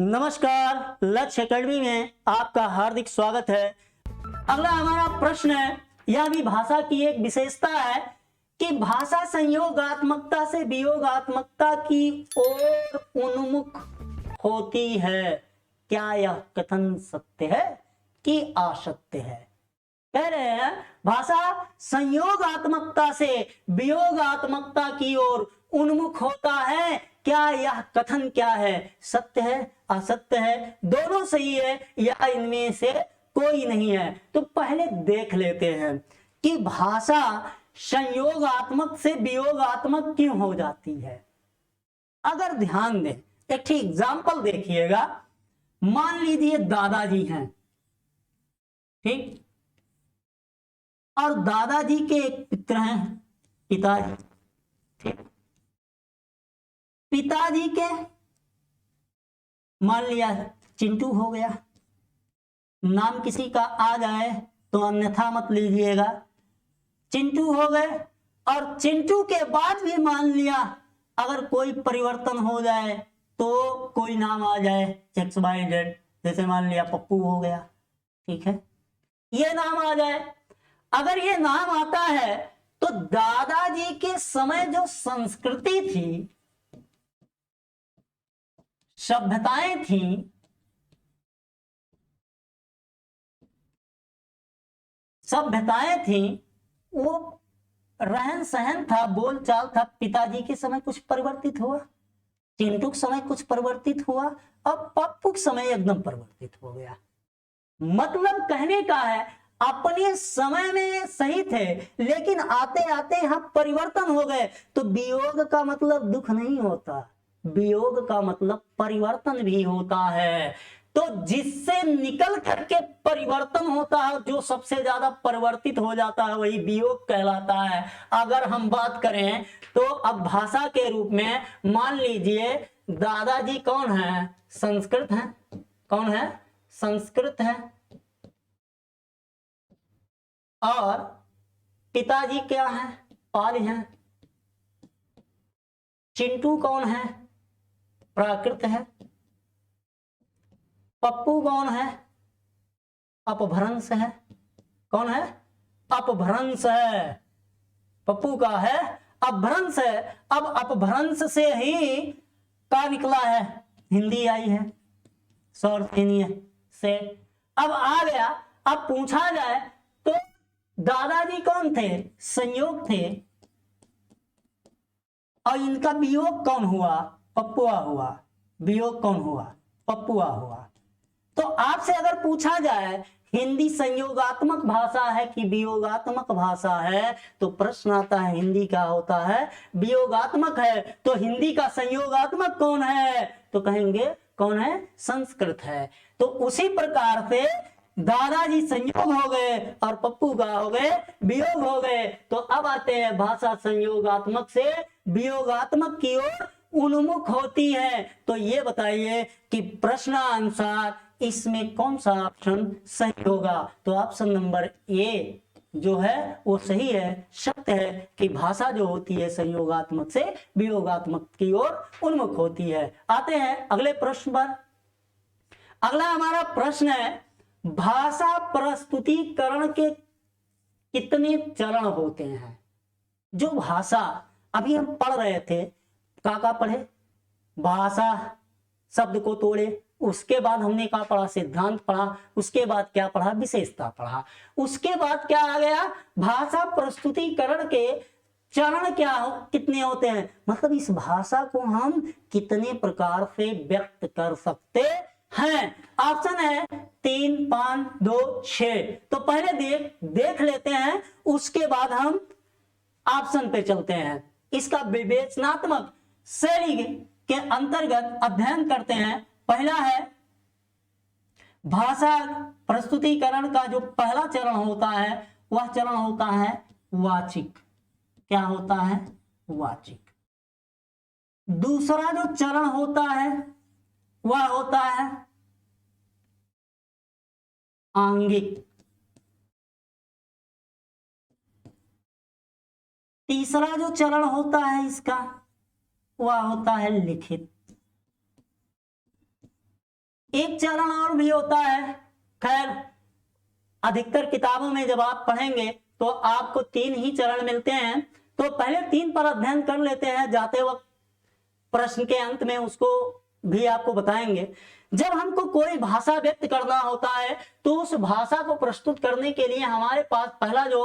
नमस्कार, लक्ष्य एकेडमी में आपका हार्दिक स्वागत है। अगला हमारा प्रश्न है, यह भी भाषा की एक विशेषता है कि भाषा संयोगात्मकता से वियोगात्मकता की ओर उन्मुख होती है। क्या यह कथन सत्य है कि असत्य है? कह रहे हैं भाषा संयोगात्मकता से वियोगात्मकता की ओर उन्मुख होता है। क्या यह कथन क्या है? सत्य है, असत्य है, दोनों सही है या इनमें से कोई नहीं है? तो पहले देख लेते हैं कि भाषा संयोगात्मक से वियोगात्मक क्यों हो जाती है। अगर ध्यान दें, एक ठीक एग्जाम्पल देखिएगा। मान लीजिए दादाजी हैं, ठीक, और दादाजी के एक पुत्र हैं, पिताजी, ठीक। पिताजी के मान लिया चिंटू हो गया, नाम किसी का आ जाए तो अन्यथा मत लीजिएगा। चिंटू हो गए, और चिंटू के बाद भी मान लिया अगर कोई परिवर्तन हो जाए तो कोई नाम आ जाए XYZ, जैसे मान लिया पप्पू हो गया, ठीक है, ये नाम आ जाए। अगर ये नाम आता है तो दादाजी के समय जो संस्कृति थी, सभ्यताएं थी, वो रहन सहन था, बोलचाल था, पिताजी के समय कुछ परिवर्तित हुआ, चिंटू के समय कुछ परिवर्तित हुआ, अब पप्पू के समय एकदम परिवर्तित हो गया। मतलब कहने का है अपने समय में सही थे, लेकिन आते आते यहां परिवर्तन हो गए। तो वियोग का मतलब दुख नहीं होता, वियोग का मतलब परिवर्तन भी होता है। तो जिससे निकल करके परिवर्तन होता है, जो सबसे ज्यादा परिवर्तित हो जाता है, वही वियोग कहलाता है। अगर हम बात करें तो अब भाषा के रूप में मान लीजिए दादाजी कौन है? संस्कृत है। कौन है? संस्कृत है। और पिताजी क्या है? पाल हैं। चिंटू कौन है? प्राकृत है। पप्पू कौन है? अपभ्रंश है। कौन है? अपभ्रंश है। पप्पू का है अपभ्रंश है। अब अपभ्रंश से ही का निकला है, हिंदी आई है, सौरसेनीय से। अब आ गया, अब पूछा जाए तो दादाजी कौन थे? संयोग थे, और इनका वियोग कौन हुआ? पप्पुआ हुआ। वियोग कौन हुआ? पप्पुआ हुआ। तो आपसे अगर पूछा जाए हिंदी संयोगात्मक भाषा है कि वियोगात्मक भाषा है, तो प्रश्न आता है हिंदी का होता है वियोगात्मक है। तो हिंदी का संयोगात्मक कौन है? तो कहेंगे कौन है? संस्कृत है। तो उसी प्रकार से दादाजी संयोग हो गए और पप्पू का हो गए वियोग हो गए। तो अब आते हैं भाषा संयोगात्मक से वियोगात्मक की ओर उन्मुख होती है। तो ये बताइए कि प्रश्नानुसार इसमें कौन सा ऑप्शन सही होगा? तो ऑप्शन नंबर ए जो है वो सही है, सत्य है कि भाषा जो होती है संयोगात्मक से वियोगात्मक की ओर उन्मुख होती है। आते हैं अगले प्रश्न पर। अगला हमारा प्रश्न है, भाषा प्रस्तुतिकरण के कितने चरण होते हैं? जो भाषा अभी हम पढ़ रहे थे, का पढ़े? भाषा शब्द को तोड़े, उसके बाद हमने क्या पढ़ा? सिद्धांत पढ़ा। उसके बाद क्या पढ़ा? विशेषता पढ़ा। उसके बाद क्या आ गया? भाषा प्रस्तुतिकरण के चरण क्या हो, कितने होते हैं, मतलब इस भाषा को हम कितने प्रकार से व्यक्त कर सकते हैं। ऑप्शन है 3, 5, 2, 6। तो पहले देख लेते हैं, उसके बाद हम ऑप्शन पे चलते हैं। इसका विवेचनात्मक शैली के अंतर्गत अध्ययन करते हैं। पहला है भाषा प्रस्तुतिकरण का जो पहला चरण होता है, वह चरण होता है वाचिक। क्या होता है? वाचिक। दूसरा जो चरण होता है वह होता है आंगिक। तीसरा जो चरण होता है इसका वह होता है लिखित। एक चरण और भी होता है। खैर अधिकतर किताबों में जब आप पढ़ेंगे तो आपको 3 ही चरण मिलते हैं, तो पहले 3 पर अध्ययन कर लेते हैं, जाते वक्त प्रश्न के अंत में उसको भी आपको बताएंगे। जब हमको कोई भाषा व्यक्त करना होता है तो उस भाषा को प्रस्तुत करने के लिए हमारे पास पहला जो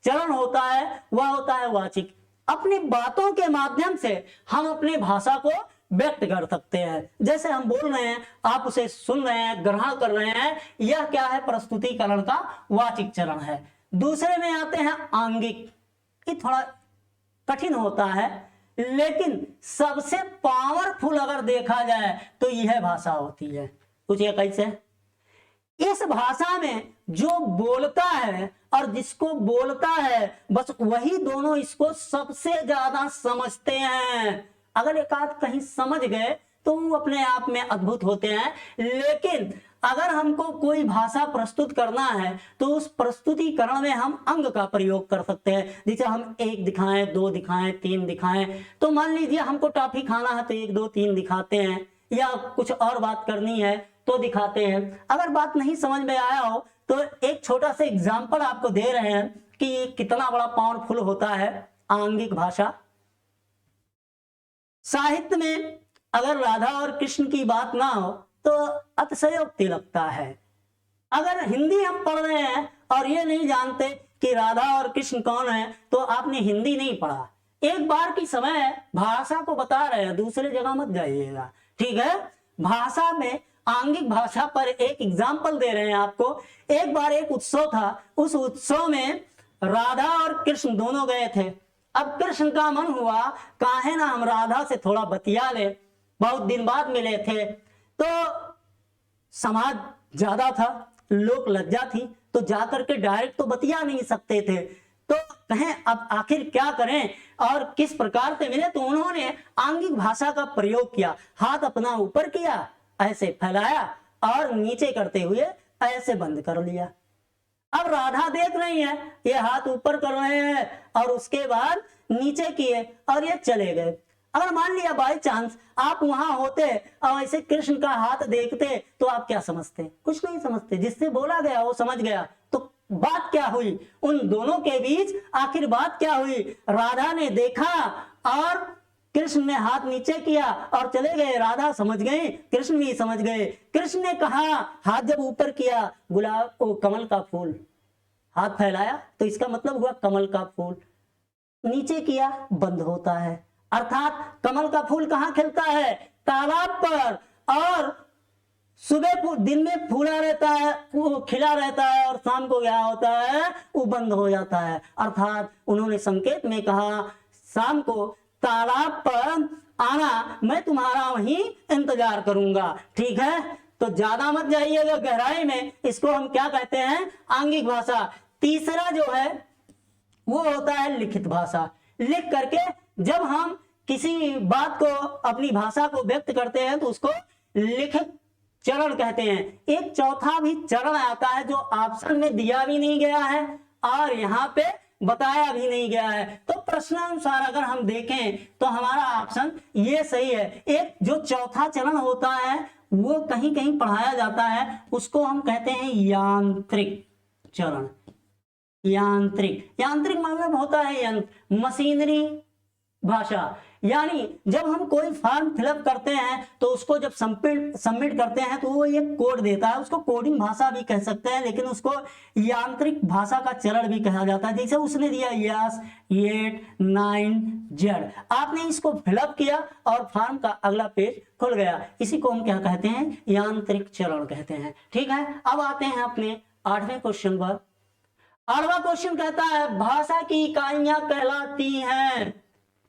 चरण होता है वह होता है वाचिक। अपनी बातों के माध्यम से हम अपनी भाषा को व्यक्त कर सकते हैं। जैसे हम बोल रहे हैं, आप उसे सुन रहे हैं, ग्रहण कर रहे हैं, यह क्या है, प्रस्तुतिकरण का वाचिक चरण है। दूसरे में आते हैं आंगिक। ये थोड़ा कठिन होता है, लेकिन सबसे पावरफुल अगर देखा जाए तो यह भाषा होती है। कुछ ये कैसे, इस भाषा में जो बोलता है और जिसको बोलता है बस वही दोनों इसको सबसे ज्यादा समझते हैं। अगर एक आध कहीं समझ गए तो वो अपने आप में अद्भुत होते हैं, लेकिन अगर हमको कोई भाषा प्रस्तुत करना है तो उस प्रस्तुतिकरण में हम अंग का प्रयोग कर सकते हैं। जैसे हम 1 दिखाएं, 2 दिखाएं, 3 दिखाएं। तो मान लीजिए हमको टॉफी खाना है तो 1, 2, 3 दिखाते हैं, या कुछ और बात करनी है तो दिखाते हैं। अगर बात नहीं समझ में आया हो तो एक छोटा सा एग्जाम्पल आपको दे रहे हैं कि ये कितना बड़ा पावरफुल होता है आंगिक भाषा। साहित्य में अगर राधा और कृष्ण की बात ना हो तो अतिशयोक्ति लगता है। अगर हिंदी हम पढ़ रहे हैं और ये नहीं जानते कि राधा और कृष्ण कौन है तो आपने हिंदी नहीं पढ़ा। एक बार की समय है, भाषा को बता रहे हैं, दूसरे जगह मत जाइएगा, ठीक है। भाषा में आंगिक भाषा पर एक एग्जाम्पल दे रहे हैं आपको। एक बार एक उत्सव था, उस उत्सव में राधा और कृष्ण दोनों गए थे। अब कृष्ण का मन हुआ काहे ना हम राधा से थोड़ा बतिया ले, बहुत दिन बाद मिले थे, तो समाज ज्यादा था, लोक लज्जा थी, तो जाकर के डायरेक्ट तो बतिया नहीं सकते थे। तो कहें अब आखिर क्या करें और किस प्रकार से मिले, तो उन्होंने आंगिक भाषा का प्रयोग किया। हाथ अपना ऊपर किया, ऐसे फैलाया और नीचे करते हुए ऐसे बंद कर लिया। अब राधा देख रही है, ये हाथ ऊपर कर रहे हैं और उसके बाद नीचे किए और ये चले गए। अगर मान लिया बाय चांस आप वहां होते और ऐसे कृष्ण का हाथ देखते तो आप क्या समझते? कुछ नहीं समझते। जिससे बोला गया वो समझ गया। तो बात क्या हुई उन दोनों के बीच? आखिर बात क्या हुई? राधा ने देखा और कृष्ण ने हाथ नीचे किया और चले गए। राधा समझ गए, कृष्ण भी समझ गए। कृष्ण ने कहा, हाथ जब ऊपर किया, गुलाब ओ कमल का फूल, हाथ फैलाया तो इसका मतलब हुआ कमल का फूल, नीचे किया बंद होता है। अर्थात कमल का फूल कहाँ खिलता है? तालाब पर, और सुबह दिन में फूला रहता है, वो खिला रहता है, और शाम को क्या होता है, वो बंद हो जाता है। अर्थात उन्होंने संकेत में कहा शाम को तालाब पर आना, मैं तुम्हारा वहीं इंतजार करूंगा, ठीक है। तो ज्यादा मत जाइएगा गहराई में, इसको हम क्या कहते हैं? आंगिक भाषा। तीसरा जो है वो होता है लिखित भाषा। लिख करके जब हम किसी बात को, अपनी भाषा को व्यक्त करते हैं तो उसको लिखित चरण कहते हैं। एक चौथा भी चरण आता है जो ऑप्शन में दिया भी नहीं गया है और यहाँ पे बताया भी नहीं गया है। तो प्रश्नानुसार अगर हम देखें तो हमारा ऑप्शन ये सही है। एक जो चौथा चरण होता है वो कहीं कहीं पढ़ाया जाता है, उसको हम कहते हैं यांत्रिक चरण। यांत्रिक, यांत्रिक मतलब होता है यंत्र, मशीनरी भाषा। यानी जब हम कोई फॉर्म फिलअप करते हैं तो उसको जब सबमिट करते हैं तो वो एक कोड देता है, उसको कोडिंग भाषा भी कह सकते हैं, लेकिन उसको यांत्रिक भाषा का चरण भी कहा जाता है। जैसे उसने दिया यस 8 9 जेड, आपने इसको फिलअप किया और फॉर्म का अगला पेज खुल गया, इसी को हम क्या कहते हैं? यांत्रिक चरण कहते हैं, ठीक है। अब आते हैं अपने 8वें क्वेश्चन पर। 8वां क्वेश्चन कहता है भाषा की इकाइयां कहलाती हैं,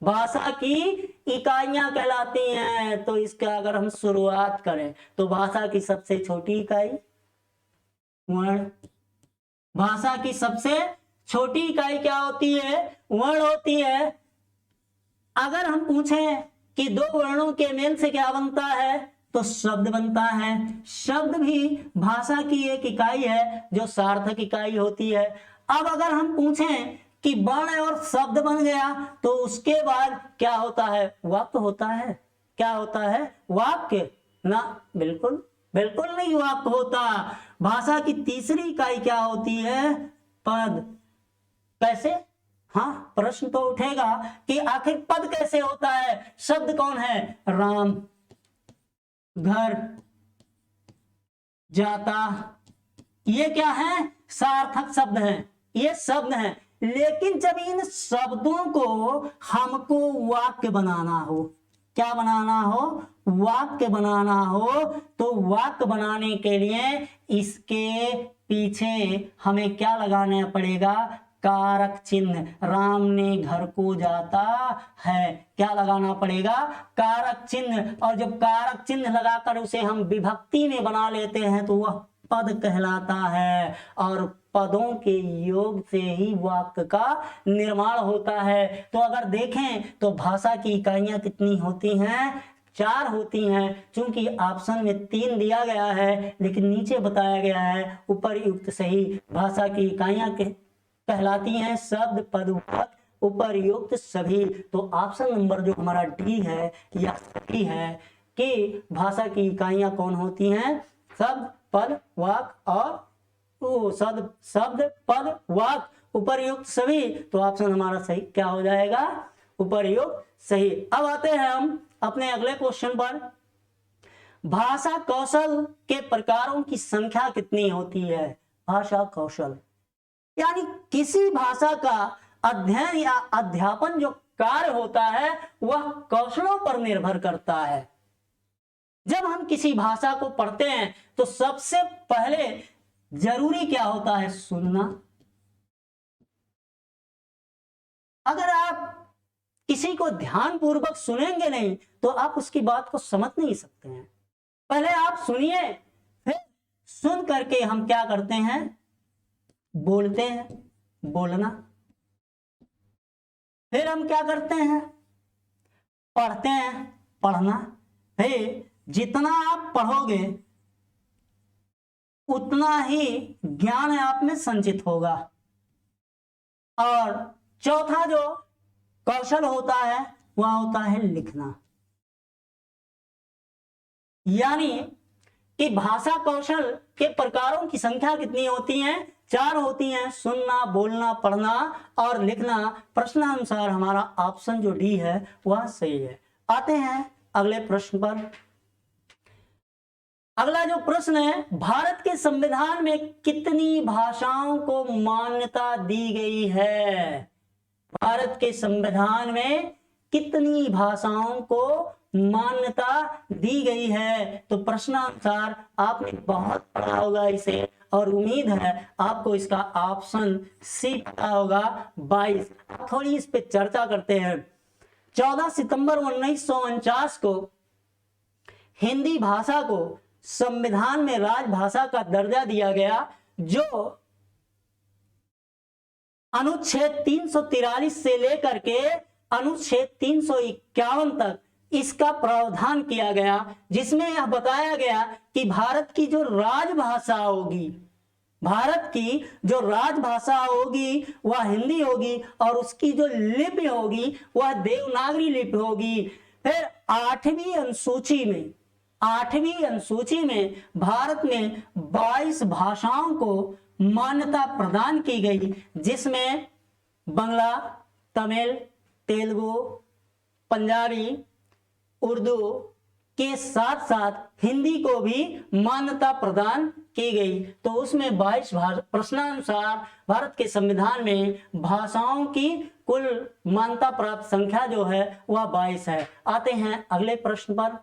भाषा की इकाइयां कहलाती हैं। तो इसका अगर हम शुरुआत करें तो भाषा की सबसे छोटी इकाई वर्ण। भाषा की सबसे छोटी इकाई क्या होती है? वर्ण होती है। अगर हम पूछें कि 2 वर्णों के मेल से क्या बनता है तो शब्द बनता है। शब्द भी भाषा की एक इकाई है जो सार्थक इकाई होती है। अब अगर हम पूछें कि वर्ण और शब्द बन गया तो उसके बाद क्या होता है? वाक्य होता है। क्या होता है? वाक्य ना, बिल्कुल बिल्कुल नहीं वाक्य होता। भाषा की तीसरी इकाई क्या होती है? पद। कैसे? हाँ, प्रश्न तो उठेगा कि आखिर पद कैसे होता है? शब्द कौन है? राम, घर, जाता, ये क्या है? सार्थक शब्द हैं, ये शब्द हैं। लेकिन जब इन शब्दों को हमको वाक्य बनाना हो, क्या बनाना हो? वाक्य बनाना हो, तो वाक्य बनाने के लिए इसके पीछे हमें क्या लगाना पड़ेगा? कारक चिन्ह। राम ने घर को जाता है, क्या लगाना पड़ेगा? कारक चिन्ह। और जब कारक चिन्ह लगाकर उसे हम विभक्ति में बना लेते हैं तो वह पद कहलाता है, और पदों के योग से ही वाक्य का निर्माण होता है। तो अगर देखें तो भाषा की इकाइयां कितनी होती हैं? 4 होती हैं। चूंकि ऑप्शन में 3 दिया गया है, लेकिन नीचे बताया गया है उपर्युक्त सही भाषा की इकाइयां कहलाती हैं शब्द, पद, वाक्य, उपर्युक्त सभी। तो ऑप्शन नंबर जो हमारा डी है या सही है कि भाषा की इकाइयां कौन होती हैं? शब्द, पद, वाक्य और शब्द, पद, वाक्य, उपर्युक्त सभी। तो ऑप्शन हमारा सही क्या हो जाएगा? उपर्युक्त सही। अब आते हैं हम अपने अगले क्वेश्चन पर। भाषा कौशल के प्रकारों की संख्या कितनी होती है? भाषा कौशल यानी किसी भाषा का अध्ययन या अध्यापन जो कार्य होता है वह कौशलों पर निर्भर करता है। जब हम किसी भाषा को पढ़ते हैं तो सबसे पहले जरूरी क्या होता है? सुनना। अगर आप किसी को ध्यान पूर्वक सुनेंगे नहीं तो आप उसकी बात को समझ नहीं सकते हैं। पहले आप सुनिए, फिर सुन करके हम क्या करते हैं? बोलते हैं, बोलना। फिर हम क्या करते हैं? पढ़ते हैं, पढ़ना। फिर जितना आप पढ़ोगे उतना ही ज्ञान आप में संचित होगा। और चौथा जो कौशल होता है वह होता है लिखना। यानी कि भाषा कौशल के प्रकारों की संख्या कितनी होती है? 4 होती हैं। सुनना, बोलना, पढ़ना और लिखना। प्रश्नानुसार हमारा ऑप्शन जो डी है वह सही है। आते हैं अगले प्रश्न पर। अगला जो प्रश्न है, भारत के संविधान में कितनी भाषाओं को मान्यता दी गई है? भारत के संविधान में कितनी भाषाओं को मान्यता दी गई है? तो प्रश्नानुसार आपने बहुत पढ़ा होगा इसे, और उम्मीद है आपको इसका ऑप्शन सी पता होगा, 22। थोड़ी इस पे चर्चा करते हैं। 14 सितंबर 1949 को हिंदी भाषा को संविधान में राजभाषा का दर्जा दिया गया, जो अनुच्छेद 343 से लेकर के अनुच्छेद 351 तक इसका प्रावधान किया गया, जिसमें यह बताया गया कि भारत की जो राजभाषा होगी, भारत की जो राजभाषा होगी वह हिंदी होगी, और उसकी जो लिपि होगी वह देवनागरी लिपि होगी। फिर 8वीं अनुसूची में भारत में 22 भाषाओं को मान्यता प्रदान की गई, जिसमें बंगला, तमिल, तेलुगु, पंजाबी, उर्दू के साथ साथ हिंदी को भी मान्यता प्रदान की गई। तो उसमें 22 प्रश्नानुसार भारत के संविधान में भाषाओं की कुल मान्यता प्राप्त संख्या जो है वह 22 है। आते हैं अगले प्रश्न पर।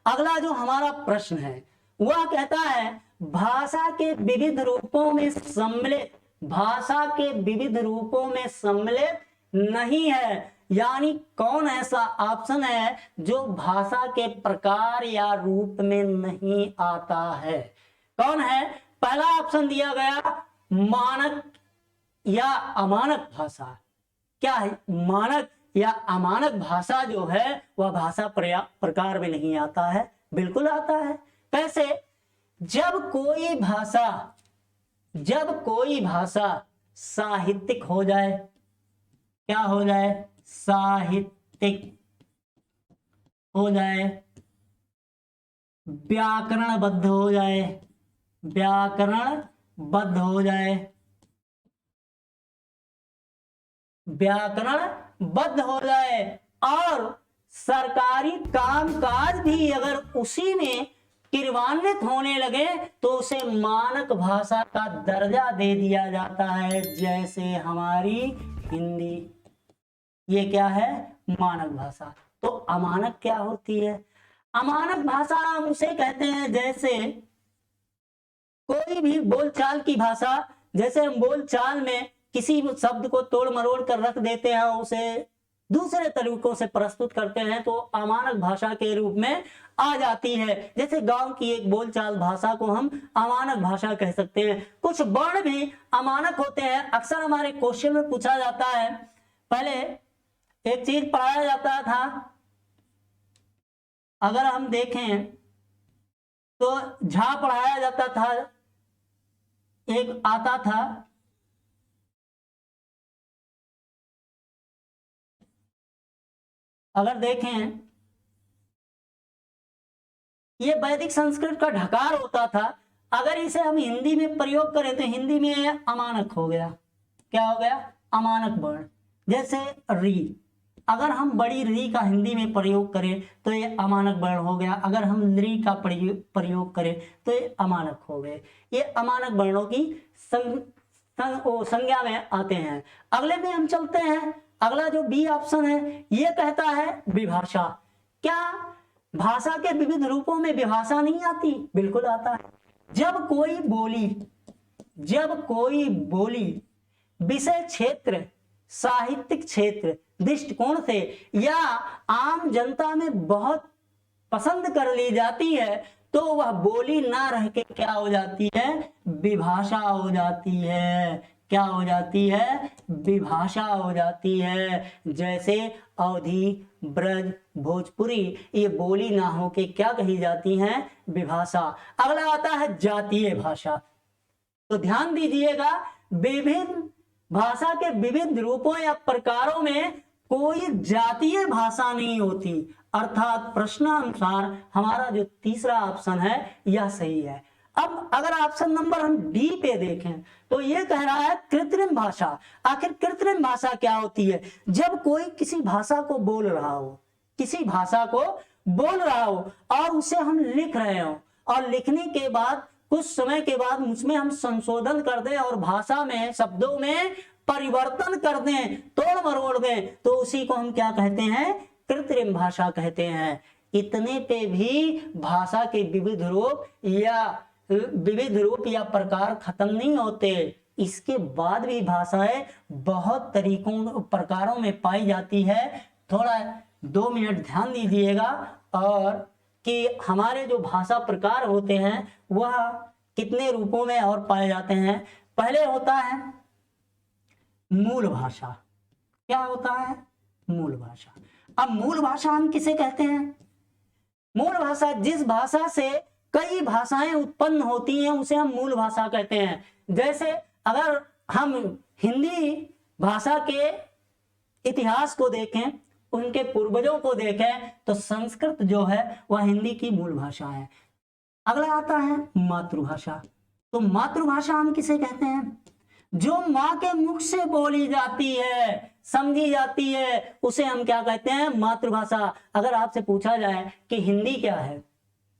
अगला जो हमारा प्रश्न है वह कहता है भाषा के विविध रूपों में सम्मिलित, भाषा के विविध रूपों में सम्मिलित नहीं है। यानी कौन ऐसा ऑप्शन है जो भाषा के प्रकार या रूप में नहीं आता है? कौन है? पहला ऑप्शन दिया गया मानक या अमानक भाषा। क्या है? मानक या अमानक भाषा जो है वह भाषा प्रकार में नहीं आता है। बिल्कुल आता है। कैसे? जब कोई भाषा साहित्यिक हो जाए, क्या हो जाए? साहित्यिक हो जाए, व्याकरणबद्ध हो जाए, व्याकरणबद्ध हो जाए, व्याकरणबद्ध हो जाए, और सरकारी कामकाज भी अगर उसी में क्रियान्वित होने लगे तो उसे मानक भाषा का दर्जा दे दिया जाता है, जैसे हमारी हिंदी। ये क्या है? मानक भाषा। तो अमानक क्या होती है? अमानक भाषा हम उसे कहते हैं जैसे कोई भी बोलचाल की भाषा, जैसे हम बोलचाल में किसी शब्द को तोड़ मरोड़ कर रख देते हैं, उसे दूसरे तरीकों से प्रस्तुत करते हैं, तो अमानक भाषा के रूप में आ जाती है। जैसे गांव की एक बोलचाल भाषा को हम अमानक भाषा कह सकते हैं। कुछ वर्ण भी अमानक होते हैं। अक्सर हमारे क्वेश्चन में पूछा जाता है, पहले एक चीज पढ़ाया जाता था, अगर हम देखें तो झा पढ़ाया जाता था, एक आता था अगर देखें ये वैदिक संस्कृत का ढकार होता था, अगर इसे हम हिंदी में प्रयोग करें तो हिंदी में अमानक हो गया। क्या हो गया? अमानक वर्ण। जैसे री, अगर हम बड़ी री का हिंदी में प्रयोग करें तो ये अमानक वर्ण हो गया। अगर हम री का प्रयोग करें तो ये अमानक हो गए। ये अमानक वर्णों की संज्ञा में आते हैं। अगले में हम चलते हैं। अगला जो बी ऑप्शन है ये कहता है विभाषा। क्या भाषा के विविध रूपों में विभाषा नहीं आती? बिल्कुल आता है। जब कोई बोली विषय क्षेत्र, साहित्यिक क्षेत्र दृष्टिकोण से या आम जनता में बहुत पसंद कर ली जाती है तो वह बोली ना रह के क्या हो जाती है? विभाषा हो जाती है। क्या हो जाती है? विभाषा हो जाती है। जैसे अवधी, ब्रज, भोजपुरी, ये बोली ना हो के क्या कही जाती हैं? विभाषा। अगला आता है जातीय भाषा। तो ध्यान दीजिएगा, विभिन्न भाषा के विविध रूपों या प्रकारों में कोई जातीय भाषा नहीं होती। अर्थात प्रश्नानुसार हमारा जो तीसरा ऑप्शन है यह सही है। अब अगर ऑप्शन नंबर हम डी पे देखें तो ये कह रहा है कृत्रिम भाषा। आखिर कृत्रिम भाषा क्या होती है? जब कोई किसी भाषा को बोल रहा हो, किसी भाषा को बोल रहा हो और उसे हम लिख रहे हो, और लिखने के बाद कुछ समय के बाद उसमें हम संशोधन कर दें और भाषा में, शब्दों में परिवर्तन कर दें, तोड़ मरोड़ दें, तो उसी को हम क्या कहते हैं? कृत्रिम भाषा कहते हैं। इतने पे भी भाषा के विविध रूप या प्रकार खत्म नहीं होते। इसके बाद भी भाषाएं बहुत तरीकों, प्रकारों में पाई जाती है। थोड़ा 2 मिनट ध्यान दीजिएगा और कि हमारे जो भाषा प्रकार होते हैं वह कितने रूपों में और पाए जाते हैं। पहले होता है मूल भाषा। क्या होता है? मूल भाषा। अब मूल भाषा हम किसे कहते हैं? मूल भाषा जिस भाषा से कई भाषाएं उत्पन्न होती हैं उसे हम मूल भाषा कहते हैं। जैसे अगर हम हिंदी भाषा के इतिहास को देखें, उनके पूर्वजों को देखें, तो संस्कृत जो है वह हिंदी की मूल भाषा है। अगला आता है मातृभाषा। तो मातृभाषा हम किसे कहते हैं? जो माँ के मुख से बोली जाती है, समझी जाती है, उसे हम क्या कहते हैं? मातृभाषा। अगर आपसे पूछा जाए कि हिंदी क्या है,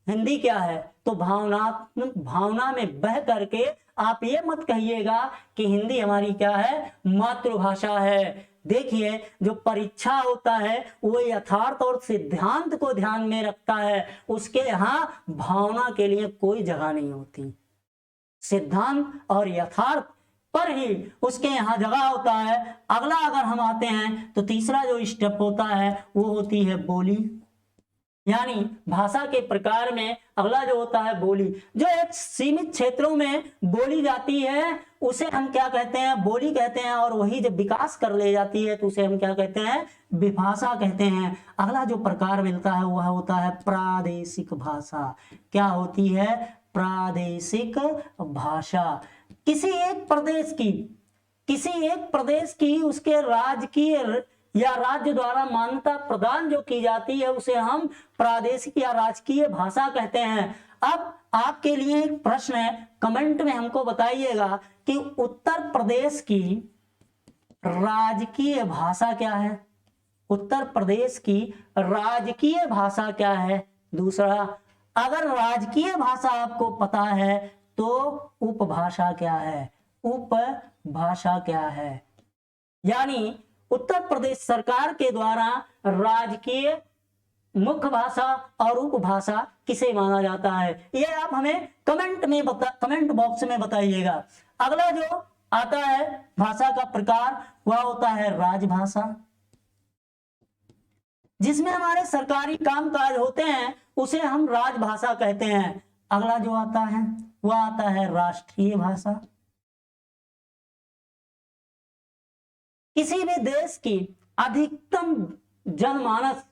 हिंदी क्या है, तो भावना में बह करके आप ये मत कहिएगा कि हिंदी हमारी क्या है? मातृभाषा है। देखिए, जो परीक्षा होता है वो यथार्थ और सिद्धांत को ध्यान में रखता है, उसके यहाँ भावना के लिए कोई जगह नहीं होती। सिद्धांत और यथार्थ पर ही उसके यहाँ जगह होता है। अगला अगर हम आते हैं तो तीसरा जो स्टेप होता है वो होती है बोली, यानी भाषा के प्रकार में अगला जो होता है बोली। जो एक सीमित क्षेत्रों में बोली जाती है उसे हम क्या कहते हैं? बोली कहते हैं। और वही जब विकास कर ले जाती है तो उसे हम क्या कहते हैं? विभाषा कहते हैं। अगला जो प्रकार मिलता है वह होता है प्रादेशिक भाषा। क्या होती है? प्रादेशिक भाषा। किसी एक प्रदेश की, उसके राज्य की या राज्य द्वारा मान्यता प्रदान जो की जाती है उसे हम प्रादेशिक या राजकीय भाषा कहते हैं। अब आपके लिए एक प्रश्न है, कमेंट में हमको बताइएगा कि उत्तर प्रदेश की राजकीय भाषा क्या है। उत्तर प्रदेश की राजकीय भाषा क्या है। दूसरा, अगर राजकीय भाषा आपको पता है तो उपभाषा क्या है। उपभाषा क्या है, यानी उत्तर प्रदेश सरकार के द्वारा राजकीय, मुख्य भाषा और उपभाषा किसे माना जाता है, ये आप हमें कमेंट बॉक्स में बताइएगा। अगला जो आता है भाषा का प्रकार, वह होता है राजभाषा, जिसमें हमारे सरकारी कामकाज होते हैं उसे हम राजभाषा कहते हैं। अगला जो आता है वह आता है राष्ट्रीय भाषा। किसी भी देश की अधिकतम जनमानस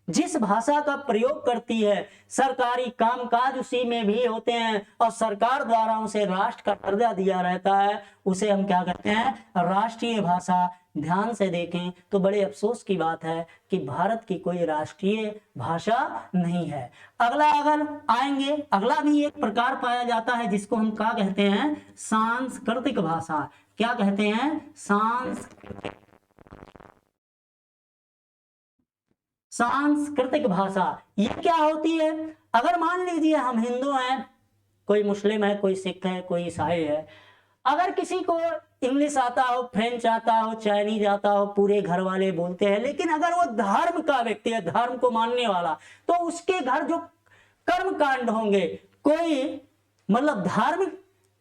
जिस भाषा का प्रयोग करती है, सरकारी कामकाज उसी में भी होते हैं और सरकार द्वारा उसे राष्ट्र का दर्जा दिया रहता है, उसे हम क्या कहते हैं, राष्ट्रीय भाषा। ध्यान से देखें तो बड़े अफसोस की बात है कि भारत की कोई राष्ट्रीय भाषा नहीं है। अगला अगर आएंगे, अगला भी एक प्रकार पाया जाता है जिसको हम क्या कहते हैं, सांस्कृतिक भाषा। क्या कहते हैं, सांस्कृतिक भाषा। ये क्या होती है, अगर मान लीजिए हम हिंदू हैं, कोई मुस्लिम है, कोई सिख है, कोई ईसाई है, अगर किसी को इंग्लिश आता हो, फ्रेंच आता हो, चाइनीज आता हो, पूरे घर वाले बोलते हैं, लेकिन अगर वो धर्म का व्यक्ति है, धर्म को मानने वाला, तो उसके घर जो कर्म कांड होंगे, कोई मतलब धार्मिक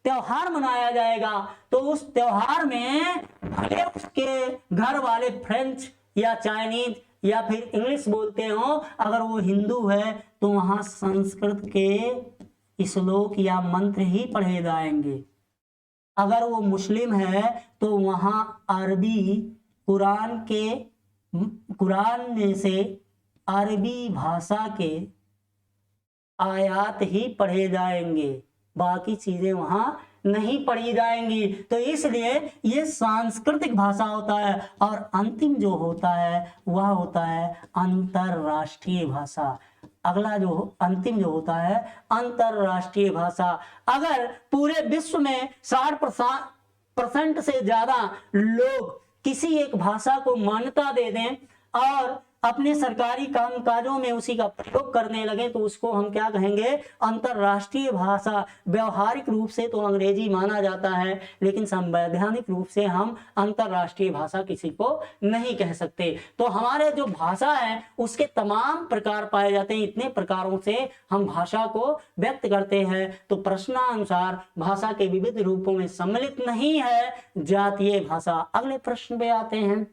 त्योहार मनाया जाएगा, तो उस त्योहार में भले उसके घर वाले फ्रेंच या चाइनीज या फिर इंग्लिश बोलते हो, अगर वो हिंदू है तो वहां संस्कृत के श्लोक या मंत्र ही पढ़े जाएंगे। अगर वो मुस्लिम है तो वहां अरबी कुरान में से अरबी भाषा के आयात ही पढ़े जाएंगे, बाकी चीजें वहां नहीं पढ़ी जाएंगी। तो इसलिए ये सांस्कृतिक भाषा होता है। और अंतिम जो होता है वह होता है अंतरराष्ट्रीय भाषा। अगला जो अंतिम जो होता है अंतरराष्ट्रीय भाषा। अगर पूरे विश्व में 60% से ज्यादा लोग किसी एक भाषा को मान्यता दे दें और अपने सरकारी कामकाजों में उसी का प्रयोग करने लगे तो उसको हम क्या कहेंगे, अंतरराष्ट्रीय भाषा। व्यवहारिक रूप से तो अंग्रेजी माना जाता है, लेकिन संवैधानिक रूप से हम अंतरराष्ट्रीय भाषा किसी को नहीं कह सकते। तो हमारे जो भाषा है उसके तमाम प्रकार पाए जाते हैं, इतने प्रकारों से हम भाषा को व्यक्त करते हैं। तो प्रश्नानुसार भाषा के विविध रूपों में सम्मिलित नहीं है जातीय भाषा। अगले प्रश्न पे आते हैं।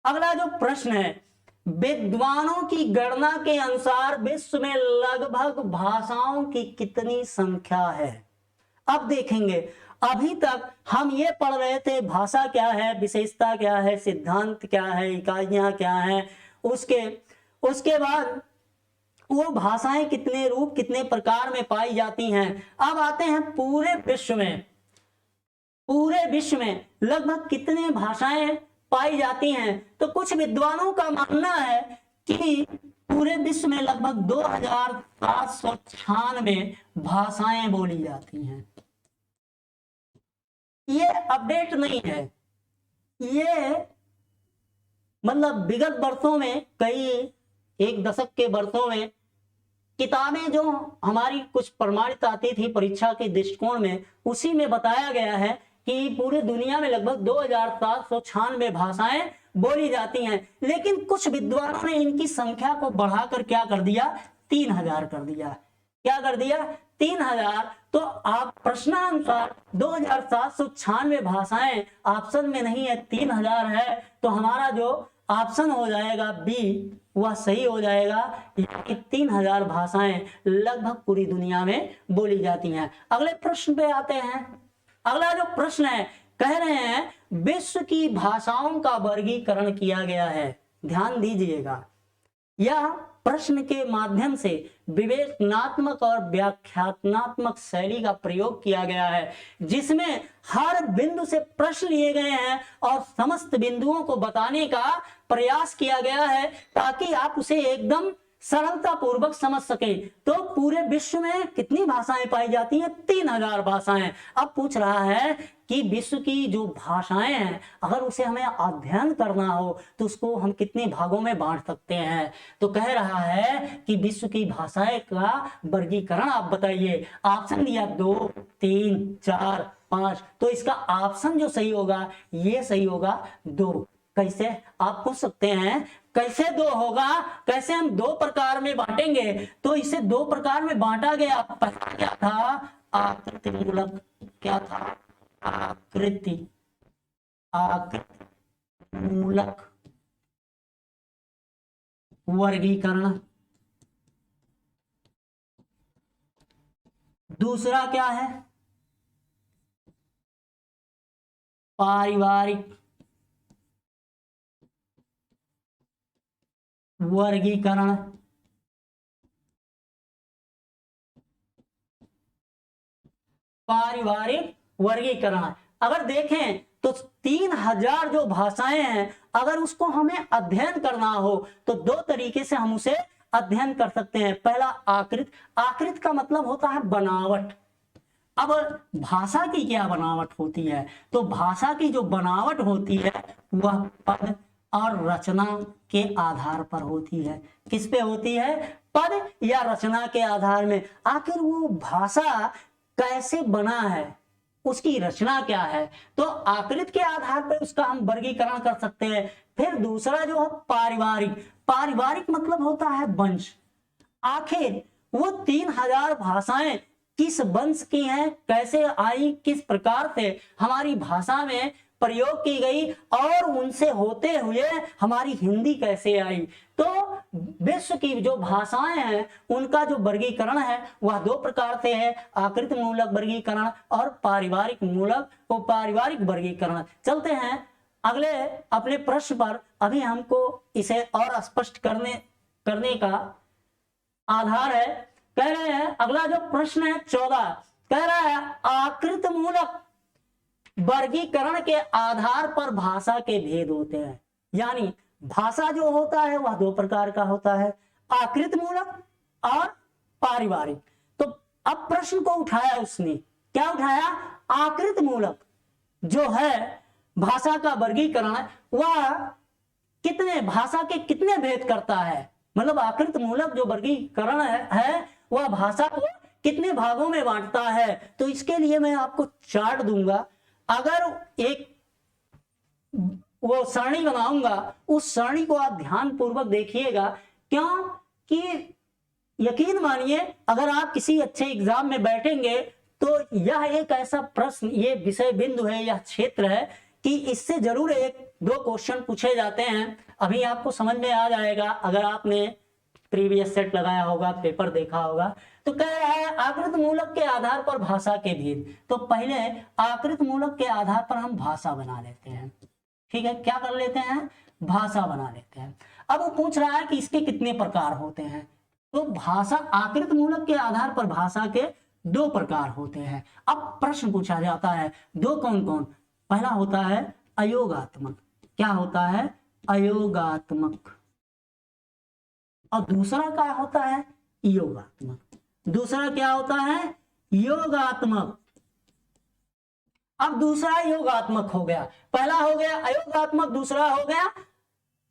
अगला जो प्रश्न है, विद्वानों की गणना के अनुसार विश्व में लगभग भाषाओं की कितनी संख्या है। अब देखेंगे, अभी तक हम ये पढ़ रहे थे भाषा क्या है, विशेषता क्या है, सिद्धांत क्या है, इकाइयां क्या है, उसके बाद वो भाषाएं कितने रूप कितने प्रकार में पाई जाती हैं। अब आते हैं पूरे विश्व में लगभग कितने भाषाएं पाई जाती हैं। तो कुछ विद्वानों का मानना है कि पूरे विश्व में लगभग 2796 भाषाएं बोली जाती हैं। ये अपडेट नहीं है, ये मतलब विगत वर्षों में, कई एक दशक के वर्षों में किताबें जो हमारी कुछ प्रमाणित आती थी परीक्षा के दृष्टिकोण में, उसी में बताया गया है कि पूरे दुनिया में लगभग 2796 भाषाएं बोली जाती हैं। लेकिन कुछ विद्वानों ने इनकी संख्या को बढ़ाकर क्या कर दिया, 3000 कर दिया। क्या कर दिया, 3000। तो आप प्रश्नानुसार 2796 भाषाएं ऑप्शन में नहीं है, 3000 है। तो हमारा जो ऑप्शन हो जाएगा बी, वह सही हो जाएगा। 3000 भाषाएं लगभग पूरी दुनिया में बोली जाती हैं। अगले प्रश्न पे आते हैं। अगला जो प्रश्न है, कह रहे हैं विश्व की भाषाओं का वर्गीकरण किया गया है। ध्यान दीजिएगा, यह प्रश्न के माध्यम से विवेचनात्मक और व्याख्यात्मक शैली का प्रयोग किया गया है, जिसमें हर बिंदु से प्रश्न लिए गए हैं और समस्त बिंदुओं को बताने का प्रयास किया गया है ताकि आप उसे एकदम सरलता पूर्वक समझ सके। तो पूरे विश्व में कितनी भाषाएं पाई जाती हैं? 3000 भाषाएं। अब पूछ रहा है कि विश्व की जो भाषाएं हैं, अगर उसे हमें अध्ययन करना हो तो उसको हम कितने भागों में बांट सकते हैं? तो कह रहा है कि विश्व की भाषाएं का वर्गीकरण आप बताइए। ऑप्शन दिया 2, 3, 4, 5। तो इसका ऑप्शन जो सही होगा ये सही होगा 2। कैसे? आप पूछ सकते हैं कैसे 2 होगा, कैसे हम 2 प्रकार में बांटेंगे? तो इसे 2 प्रकार में बांटा गया। पहला क्या था? आकृति मूलक। क्या था? आकृति मूलक वर्गीकरण। दूसरा क्या है? पारिवारिक वर्गीकरण। पारिवारिक वर्गीकरण। अगर देखें तो 3000 जो भाषाएं हैं, अगर उसको हमें अध्ययन करना हो तो 2 तरीके से हम उसे अध्ययन कर सकते हैं। पहला आकृत। आकृत का मतलब होता है बनावट। अब भाषा की क्या बनावट होती है? तो भाषा की जो बनावट होती है वह पद और रचना के आधार पर होती है। किस पे होती है? पद या रचना के आधार में। आखिर वो भाषा कैसे बना है, उसकी रचना क्या है, तो आकृति के आधार पर उसका हम वर्गीकरण कर सकते हैं। फिर दूसरा जो है पारिवारिक। पारिवारिक मतलब होता है वंश। आखिर वो 3000 भाषाएं किस वंश की हैं, कैसे आई, किस प्रकार से हमारी भाषा में प्रयोग की गई और उनसे होते हुए हमारी हिंदी कैसे आई। तो विश्व की जो भाषाएं हैं उनका जो वर्गीकरण है वह 2 प्रकार से है, आकृति मूलक वर्गीकरण और पारिवारिक वर्गीकरण। चलते हैं अगले अपने प्रश्न पर। अभी हमको इसे और स्पष्ट करने का आधार है। कह रहे हैं अगला जो प्रश्न है 14, कह रहा है आकृति मूलक वर्गीकरण के आधार पर भाषा के भेद होते हैं। यानी भाषा जो होता है वह 2 प्रकार का होता है, आकृति मूलक और पारिवारिक। तो अब प्रश्न को उठाया उसने, क्या उठाया? आकृति मूलक जो है भाषा का वर्गीकरण वह भाषा के कितने भेद करता है। मतलब आकृति मूलक जो वर्गीकरण है वह भाषा को कितने भागों में बांटता है। तो इसके लिए मैं आपको चार्ट दूंगा। अगर एक वो सारणी बनाऊंगा, उस सारणी को आप ध्यान पूर्वक देखिएगा। क्यों कि यकीन मानिए अगर आप किसी अच्छे एग्जाम में बैठेंगे तो यह एक ऐसा प्रश्न, ये विषय बिंदु है, यह क्षेत्र है कि इससे जरूर 1-2 क्वेश्चन पूछे जाते हैं। अभी आपको समझ में आ जाएगा अगर आपने प्रीवियस सेट लगाया होगा, पेपर देखा होगा। तो कह रहा है आकृति मूलक के आधार पर भाषा के भेद। तो पहले आकृति मूलक के आधार पर हम भाषा बना लेते हैं। ठीक है, क्या कर लेते हैं? भाषा बना लेते हैं। अब वो पूछ रहा है कि इसके कितने प्रकार होते हैं। तो भाषा आकृति मूलक के आधार पर भाषा के 2 प्रकार होते हैं। अब प्रश्न पूछा जाता है 2 कौन कौन? पहला होता है अयोगात्मक। क्या होता है? अयोगात्मक। और दूसरा क्या होता है? योगात्मक। दूसरा क्या होता है? योगात्मक। अब दूसरा योगात्मक हो गया, पहला हो गया अयोगात्मक, दूसरा हो गया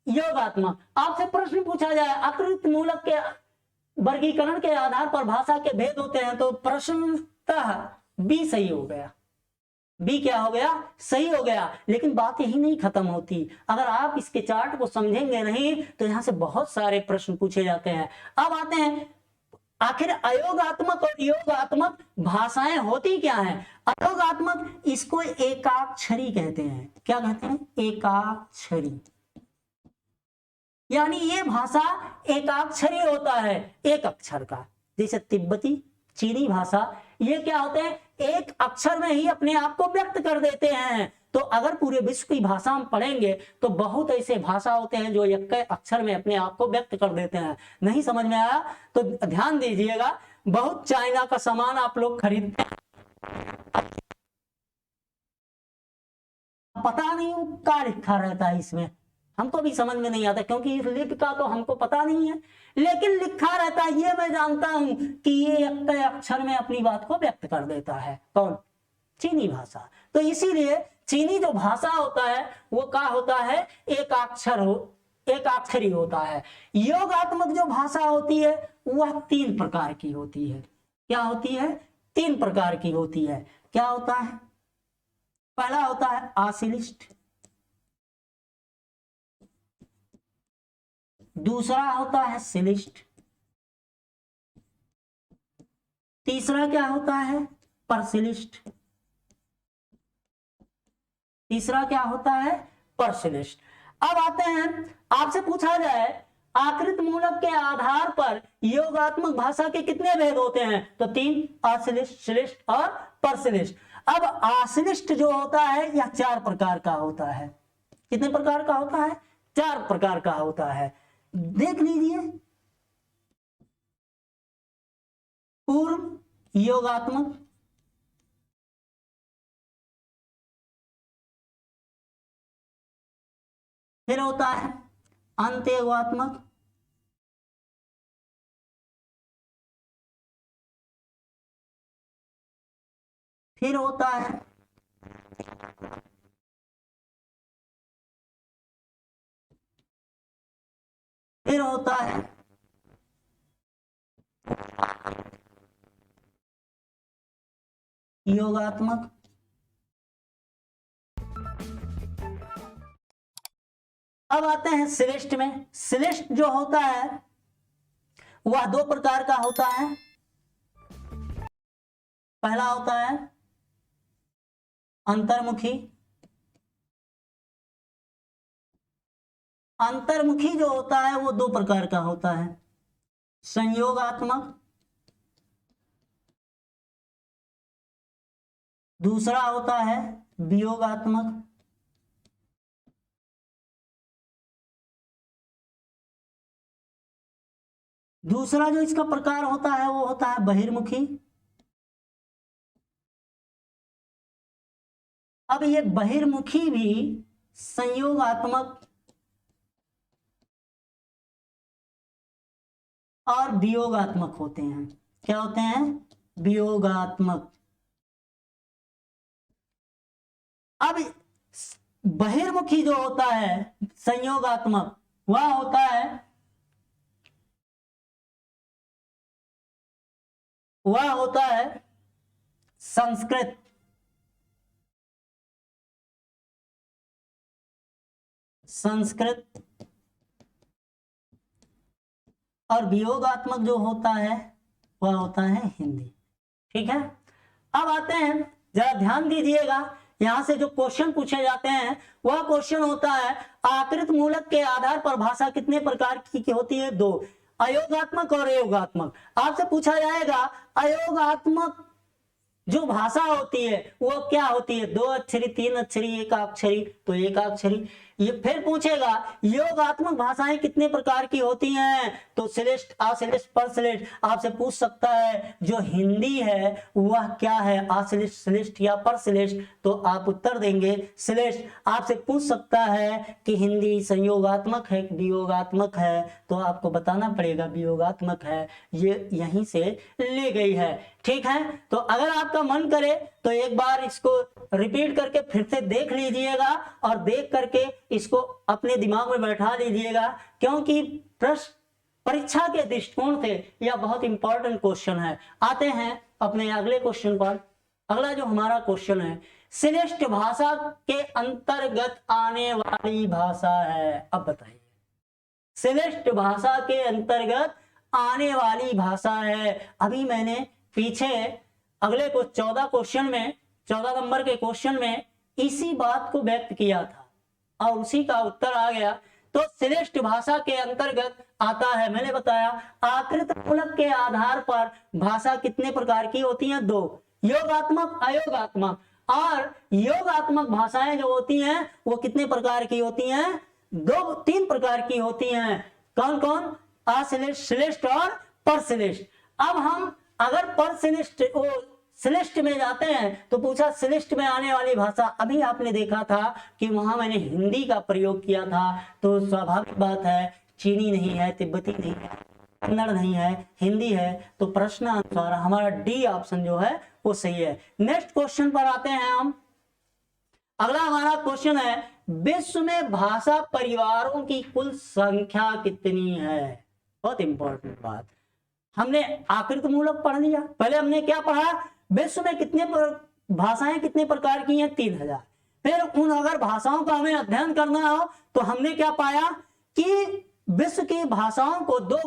योगात्मक। आपसे प्रश्न पूछा जाए आकृति मूलक के वर्गीकरण के आधार पर भाषा के भेद होते हैं, तो प्रश्नतः बी सही हो गया। बी क्या हो गया? सही हो गया। लेकिन बात यही नहीं खत्म होती। अगर आप इसके चार्ट को समझेंगे नहीं तो यहां से बहुत सारे प्रश्न पूछे जाते हैं। अब आते हैं आखिर अयोगात्मक और योगात्मक भाषाएं होती क्या हैं। अयोगात्मक इसको एकाक्षरी कहते हैं। क्या कहते हैं? एकाक्षरी। यानी ये भाषा एकाक्षरी होता है, एक अक्षर का। जैसे तिब्बती, चीनी भाषा, ये क्या होते हैं? एक अक्षर में ही अपने आप को व्यक्त कर देते हैं। तो अगर पूरे विश्व की भाषा हम पढ़ेंगे तो बहुत ऐसे भाषा होते हैं जो एक अक्षर में अपने आप को व्यक्त कर देते हैं। नहीं समझ में आया तो ध्यान दीजिएगा। बहुत चाइना का सामान आप लोग खरीदते हैं, पता नहीं क्या लिखा रहता है इसमें, हमको भी समझ में नहीं आता क्योंकि इस लिपि का तो हमको पता नहीं है, लेकिन लिखा रहता है ये मैं जानता हूं कि ये एक अक्षर में अपनी बात को व्यक्त कर देता है। कौन? चीनी भाषा। तो इसीलिए चीनी जो भाषा होता है वो क्या होता है, एक अक्षरी होता है। योगात्मक जो भाषा होती है वह 3 प्रकार की होती है। क्या होती है? 3 प्रकार की होती है। क्या होता है? पहला होता है आश्लिष्ट, दूसरा होता है श्लिष्ट, तीसरा क्या होता है? परश्लिष्ट, तीसरा क्या होता है? परश्लिष्ट। अब आते हैं, आपसे पूछा जाए आकृत मूलक के आधार पर योगात्मक भाषा के कितने भेद होते हैं, तो 3, अश्लिष्ट, श्लिष्ट और परश्लिष्ट। अब आश्लिष्ट जो होता है यह 4 प्रकार का होता है। कितने प्रकार का होता है? 4 प्रकार का होता है। देख लीजिए, पूर्व योगात्मक, फिर होता है अंत योगात्मक, फिर होता है योगात्मक। अब आते हैं श्रेष्ठ में। श्रेष्ठ जो होता है वह 2 प्रकार का होता है। पहला होता है अंतर्मुखी। अंतर्मुखी जो होता है वो 2 प्रकार का होता है, संयोगात्मक, दूसरा होता है वियोगात्मक। दूसरा जो इसका प्रकार होता है वो होता है बहिर्मुखी। अब ये बहिर्मुखी भी संयोगात्मक और वियोगात्मक होते हैं। क्या होते हैं? वियोगात्मक। अब बहिर्मुखी जो होता है संयोगात्मक वह होता है संस्कृत, और वियोगात्मक जो होता है वह होता है हिंदी। ठीक है। अब आते हैं, जरा ध्यान दीजिएगा, यहां से जो क्वेश्चन पूछे जाते हैं वह क्वेश्चन होता है आकृत मूलक के आधार पर भाषा कितने प्रकार की होती है? 2, अयोगात्मक और योगात्मक। आपसे पूछा जाएगा अयोगात्मक जो भाषा होती है वो क्या होती है? 2 अक्षरी, 3 अक्षरी, 1 अक्षरी, तो 1 अक्षरी। ये फिर पूछेगा योगात्मक भाषाएं कितने प्रकार की होती हैं? तो श्रेष्ठ, अश्लिष्ट, परश्लिष्ट। आपसे पूछ सकता है जो हिंदी है वह क्या है, अश्लिष्ट, श्लिष्ट या परश्लिष्ट? तो आप उत्तर देंगे श्लिष्ट। आपसे पूछ सकता है कि हिंदी संयोगात्मक है, वियोगात्मक है, तो आपको बताना पड़ेगा वियोगात्मक है, ये यहीं से ले गई है। ठीक है। तो अगर आपका मन करे तो एक बार इसको रिपीट करके फिर से देख लीजिएगा और देख करके इसको अपने दिमाग में बैठा लीजिएगा, क्योंकि प्रश्न परीक्षा के दृष्टिकोण से यह बहुत इंपॉर्टेंट क्वेश्चन है। आते हैं अपने अगले क्वेश्चन पर। अगला जो हमारा क्वेश्चन है, श्रेष्ठ भाषा के अंतर्गत आने वाली भाषा है। अब बताइए, श्रेष्ठ भाषा के अंतर्गत आने वाली भाषा है। अभी मैंने पीछे अगले को 14 क्वेश्चन में, 14 नंबर के क्वेश्चन में इसी बात को व्यक्त किया था और उसी का उत्तर आ गया। तो श्रेष्ठ भाषा के अंतर्गत आता है, मैंने बताया आकृत मूलक के आधार पर भाषा कितने प्रकार की होती हैं? 2, योगात्मक, अयोगात्मक। और योगात्मक भाषाएं जो होती हैं वो कितने प्रकार की होती हैं? 3 प्रकार की होती हैं। कौन कौन? अश्लिष्ट, श्लिष्ट और परश्लिष्ट। अब हम अगर परश्लिष्ट श्लिष्ट में जाते हैं तो पूछा श्लिष्ट में आने वाली भाषा, अभी आपने देखा था कि वहां मैंने हिंदी का प्रयोग किया था, तो स्वाभाविक बात है चीनी नहीं है, तिब्बती नहीं है, कन्नड़ नहीं है, हिंदी है, तो प्रश्न अनुसार हमारा डी ऑप्शन जो है वो सही है। नेक्स्ट क्वेश्चन पर आते हैं हम। अगला हमारा क्वेश्चन है, विश्व में भाषा परिवारों की कुल संख्या कितनी है? बहुत इंपॉर्टेंट बात। हमने आकृति मूलक पढ़ लिया, पहले हमने क्या पढ़ा? विश्व में कितने भाषाएं कितने प्रकार की हैं? 3000। फिर उन अगर भाषाओं का हमें अध्ययन करना हो तो हमने क्या पाया कि विश्व की भाषाओं को दो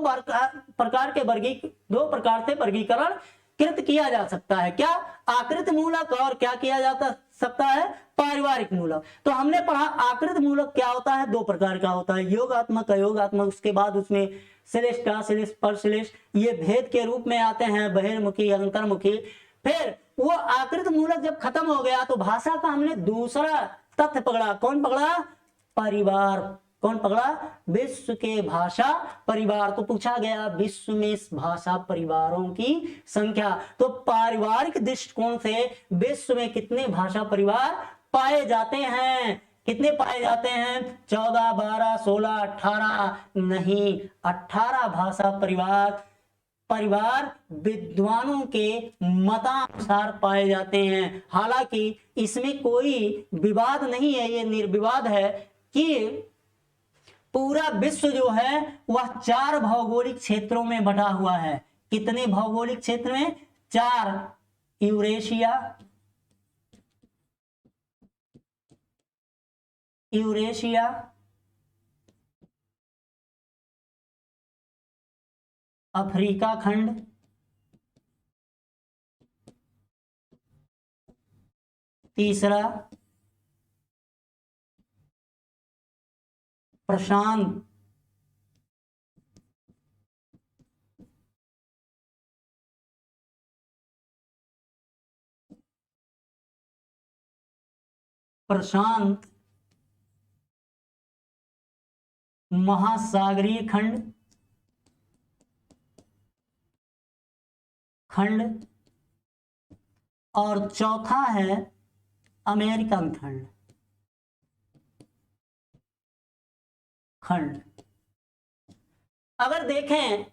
प्रकार से वर्गीकरण कृत किया जा सकता है। क्या? आकृति मूलक और क्या किया जा सकता है? पारिवारिक मूलक। तो हमने पढ़ा आकृति मूलक क्या होता है? 2 प्रकार का होता है, योगात्मक, अयोगात्मक। उसके बाद उसमें श्लिष्ट, अश्लिष्ट, परश्लिष्ट ये भेद के रूप में आते हैं, बहिर्मुखी, अंतर्मुखी। फिर वो आकृति मूलक जब खत्म हो गया तो भाषा का हमने दूसरा तथ्य पकड़ा। कौन पकड़ा? परिवार। कौन पकड़ा? विश्व के भाषा परिवार। तो पूछा गया विश्व में इस भाषा परिवारों की संख्या। तो पारिवारिक दृष्टिकोण से विश्व में कितने भाषा परिवार पाए जाते हैं? कितने पाए जाते हैं? 14, 12, 16, 18 नहीं, 18 भाषा परिवार विद्वानों के मतानुसार पाए जाते हैं। हालांकि इसमें कोई विवाद नहीं है, ये निर्विवाद है कि पूरा विश्व जो है वह 4 भौगोलिक क्षेत्रों में बटा हुआ है। कितने भौगोलिक क्षेत्र में? 4। यूरेशिया, अफ्रीका खंड, तीसरा प्रशांत महासागरीय खंड और चौथा है अमेरिकन खंड। अगर देखें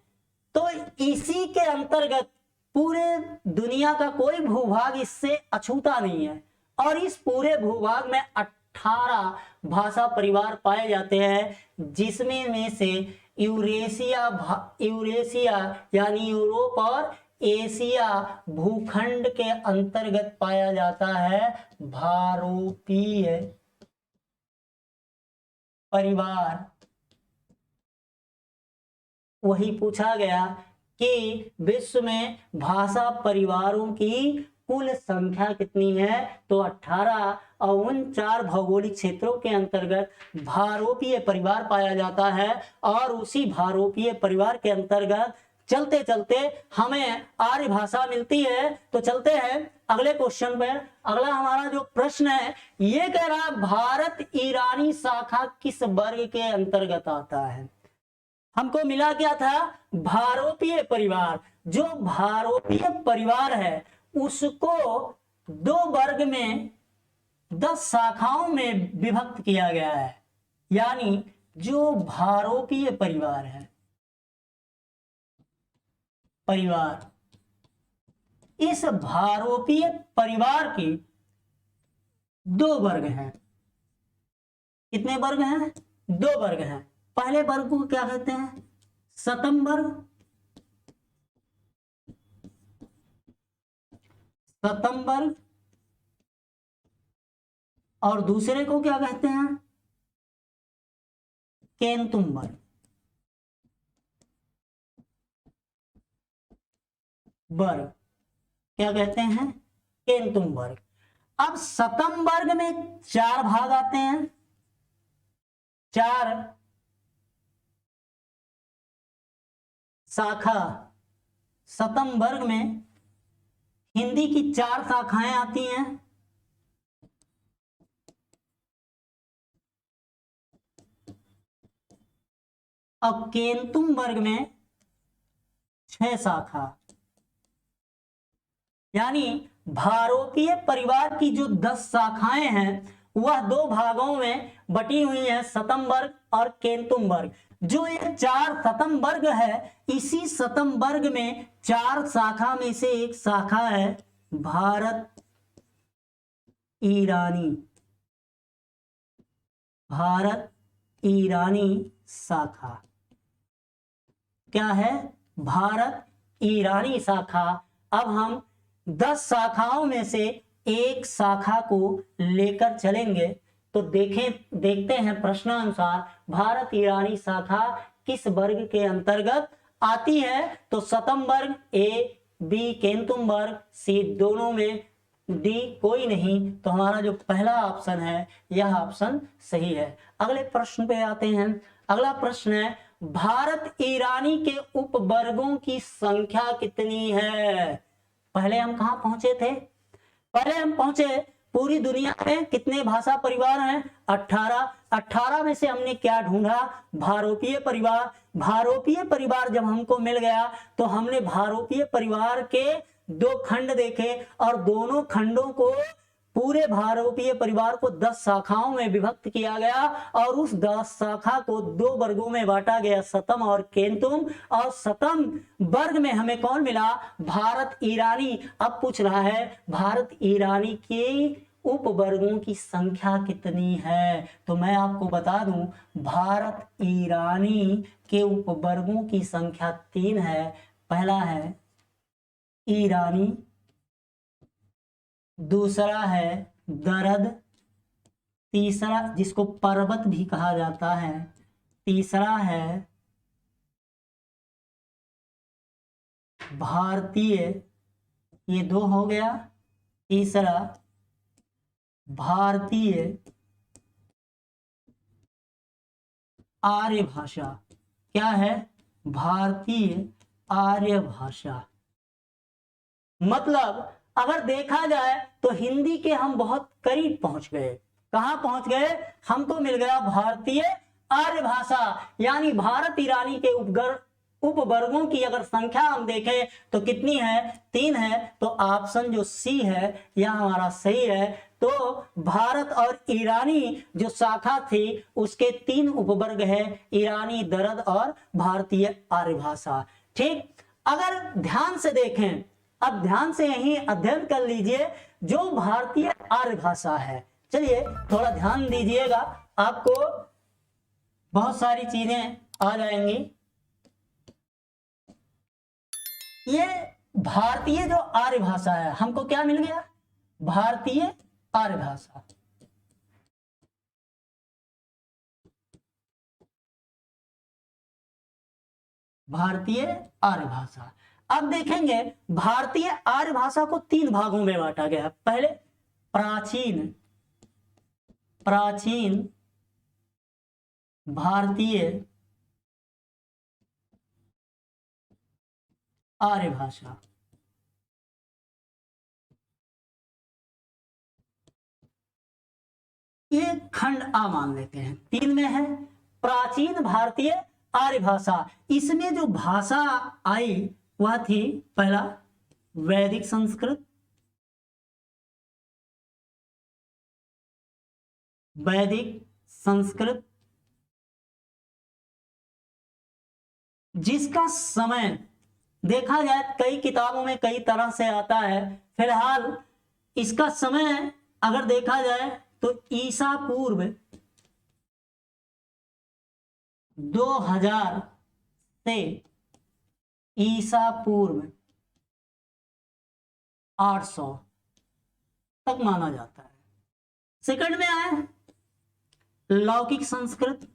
तो इसी के अंतर्गत पूरे दुनिया का कोई भूभाग इससे अछूता नहीं है, और इस पूरे भूभाग में 18 भाषा परिवार पाए जाते हैं, जिसमें से यूरेशिया यानी यूरोप और एशिया भूखंड के अंतर्गत पाया जाता है भारोपीय परिवार। वही पूछा गया कि विश्व में भाषा परिवारों की कुल संख्या कितनी है? तो 18, और उन 4 भौगोलिक क्षेत्रों के अंतर्गत भारोपीय परिवार पाया जाता है। और उसी भारोपीय परिवार के अंतर्गत चलते चलते हमें आर्य भाषा मिलती है। तो चलते हैं अगले क्वेश्चन पे। अगला हमारा जो प्रश्न है ये कह रहा है भारत ईरानी शाखा किस वर्ग के अंतर्गत आता है? हमको मिला क्या था? भारोपीय परिवार। जो भारोपीय परिवार है उसको 2 वर्ग में 10 शाखाओं में विभक्त किया गया है। यानी जो भारोपीय परिवार है, इस भारोपीय परिवार की 2 वर्ग हैं। कितने वर्ग हैं? 2 वर्ग हैं। पहले वर्ग को क्या कहते हैं? सतम वर्ग। और दूसरे को क्या कहते हैं? केंतुम वर्ग। क्या कहते हैं? केंतुम वर्ग। अब सतम वर्ग में 4 भाग आते हैं। 4 शाखा। सतम वर्ग में हिंदी की 4 शाखाएं आती हैं। और केंतुम वर्ग में 6 शाखा। यानी भारोपीय परिवार की जो 10 शाखाएं हैं वह दो भागों में बटी हुई है, शतम वर्ग और केंतुम वर्ग। जो ये 4 शतम वर्ग है, इसी शतम वर्ग में 4 शाखा में से एक शाखा है भारत ईरानी। भारत ईरानी शाखा क्या है? भारत ईरानी शाखा। अब हम 10 शाखाओं में से एक शाखा को लेकर चलेंगे। तो देखते हैं प्रश्नानुसार भारत ईरानी शाखा किस वर्ग के अंतर्गत आती है। तो शतम वर्ग ए, बी केंतुम वर्ग, सी दोनों में, डी कोई नहीं। तो हमारा जो पहला ऑप्शन है यह ऑप्शन सही है। अगले प्रश्न पे आते हैं। अगला प्रश्न है भारत ईरानी के उपवर्गों की संख्या कितनी है? पहले हम कहां पहुंचे थे? पहले हम पहुंचे पूरी दुनिया में कितने भाषा परिवार हैं? 18। 18 में से हमने क्या ढूंढा? भारोपीय परिवार। भारोपीय परिवार जब हमको मिल गया तो हमने भारोपीय परिवार के 2 खंड देखे और दोनों खंडों को, पूरे भारोपीय परिवार को 10 शाखाओं में विभक्त किया गया और उस 10 शाखा को 2 वर्गों में बांटा गया, शतम और केंतुम। और शतम वर्ग में हमें कौन मिला? भारत ईरानी। अब पूछ रहा है भारत ईरानी के उपवर्गों की संख्या कितनी है? तो मैं आपको बता दूं भारत ईरानी के उपवर्गों की संख्या 3 है। पहला है ईरानी, दूसरा है दरद, तीसरा जिसको पर्वत भी कहा जाता है, तीसरा है भारतीय, ये 2 हो गया। तीसरा भारतीय आर्य भाषा। क्या है? भारतीय आर्य भाषा। मतलब अगर देखा जाए तो हिंदी के हम बहुत करीब पहुंच गए। कहां पहुंच गए? हमको मिल गया भारतीय आर्य भाषा। यानी भारत ईरानी के उपवर्गों की अगर संख्या हम देखें तो कितनी है? 3 है। तो ऑप्शन जो सी है यह हमारा सही है। तो भारत और ईरानी जो शाखा थी उसके 3 उपवर्ग है, ईरानी, दरद और भारतीय आर्य भाषा। ठीक। अगर ध्यान से देखें, अब ध्यान से यही अध्ययन कर लीजिए जो भारतीय आर्य भाषा है। चलिए थोड़ा ध्यान दीजिएगा, आपको बहुत सारी चीजें आ जाएंगी। ये भारतीय जो आर्य भाषा है, हमको क्या मिल गया? भारतीय आर्य भाषा। भारतीय आर्य भाषा। अब देखेंगे भारतीय आर्य भाषा को 3 भागों में बांटा गया है। पहले प्राचीन, प्राचीन भारतीय आर्य भाषा। ये खंड आ मान लेते हैं। 3 में है प्राचीन भारतीय आर्य भाषा। इसमें जो भाषा आई वह थी पहला वैदिक संस्कृत, वैदिक संस्कृत जिसका समय देखा जाए कई किताबों में कई तरह से आता है। फिलहाल इसका समय अगर देखा जाए तो ईसा पूर्व 2000 से ईसा पूर्व 800 तक माना जाता है। सेकंड में आया लौकिक संस्कृत,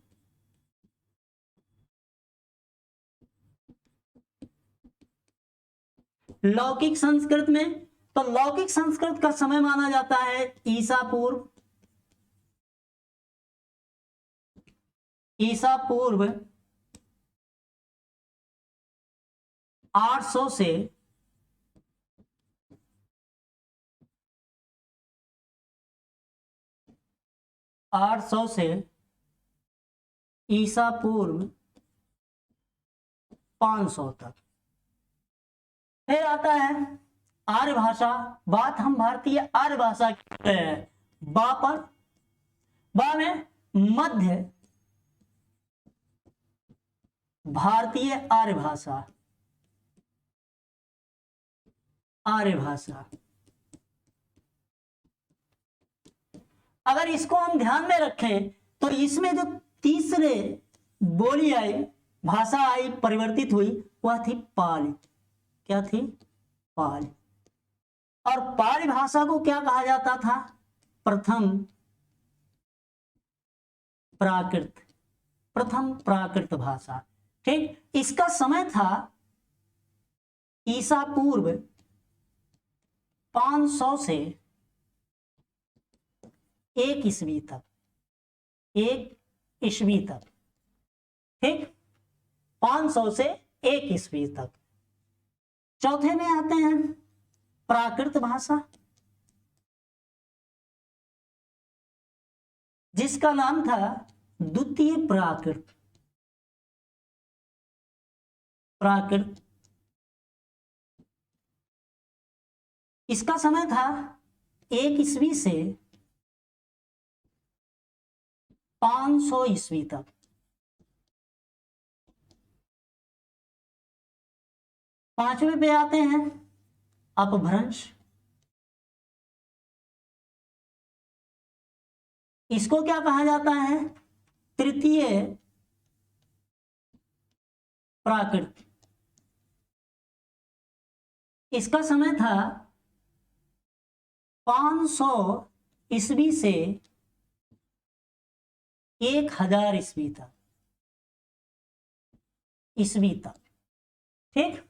लौकिक संस्कृत में, तो लौकिक संस्कृत का समय माना जाता है ईसा पूर्व 800 से 800 से ईसा पूर्व 500 तक। फिर आता है आर्य भाषा। बात हम भारतीय आर्य भाषा की करते हैं। बा पर, बा में मध्य भारतीय आर्य भाषा, आर्य भाषा। अगर इसको हम ध्यान में रखें तो इसमें जो तीसरे बोली आई, भाषा आई, परिवर्तित हुई, वह थी पाली। क्या थी? पाली। और पाली भाषा को क्या कहा जाता था? प्रथम प्राकृत, प्रथम प्राकृत भाषा। ठीक, इसका समय था ईसा पूर्व 500 से 1 ईस्वी तक, 1 ईस्वी तक। ठीक, 500 से 1 ईस्वी तक। चौथे में आते हैं प्राकृत भाषा, जिसका नाम था द्वितीय प्राकृत, प्राकृत। इसका समय था 1 ईस्वी से 500 ईस्वी तक। पांचवें पे आते हैं अपभ्रंश। इसको क्या कहा जाता है? तृतीय प्राकृत। इसका समय था 500 ईस्वी से 1000 ईस्वी तक, ईस्वी तक। ठीक,